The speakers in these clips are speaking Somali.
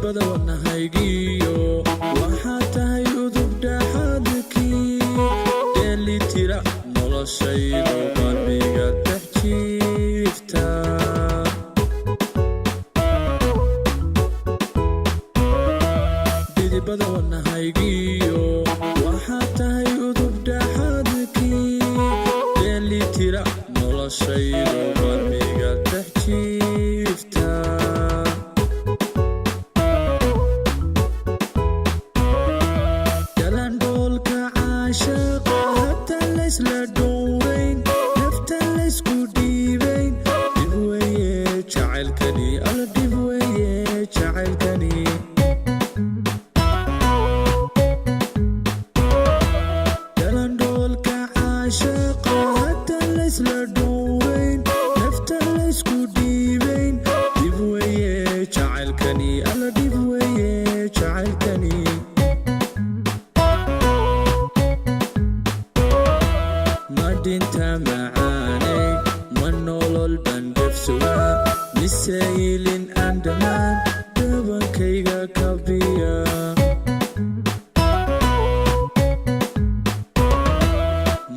dhidibada wadnahaygiyo waxaa tahay udub dhaxadkii dheelitira noloshaydo qalbiga dhex jiifta dhidibada wadnahaygiyo waxaa tahay udub dhaxadkii dheelitira noloshaydo qalbiga dhex jiifta la dhowrayn nafta laysku dhiibayn dib weye jacaylkani alla dib weye jacaylkani dalandhoolka caashaqa hadda laysla dhowrayn nafta laysku dhiibayn dib weye jacaylkani alla dib weye jacaylkani dinta macaanay ma nolol bandhafsuga misaylin aan dhammaan dhabankayga kabiya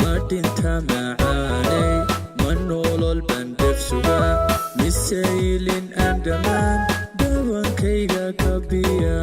ma dinta macaanay ma nolol bandhafsuga misaylin aan dhammaan dhabankayga kabiya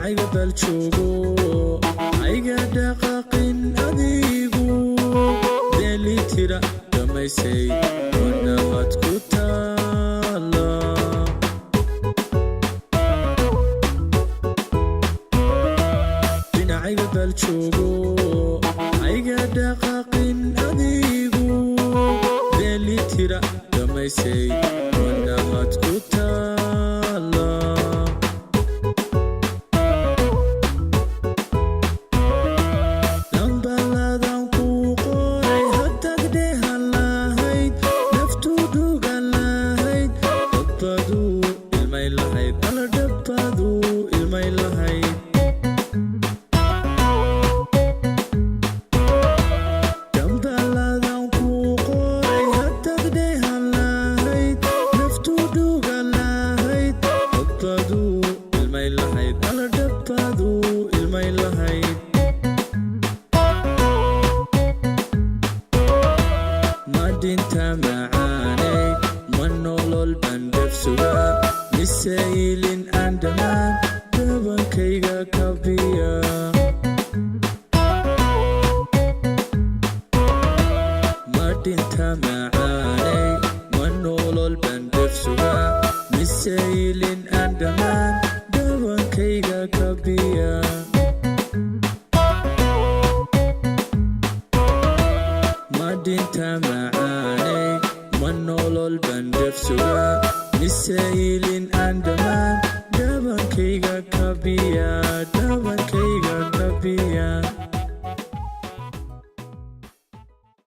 ayga baljoogo ayga dhaqaaqin adigu dheelitira dhamaysay wanahad ku taala dhinacayga baljoogo ayga dhaqaaqin adigu dheelitira dhamaysay wanahad ku taala dinta macaanay ma nolol bandhafsuga misaylin aan dhammaan dhabankayga kabiya ma dinta macaanay ma nolol bandhafsuga misaylin aan dhammaan dhabankayga kabiya dinta macaanay ma nolol bandhafsuga misaylin aan dhammaan dhabankayga kabiya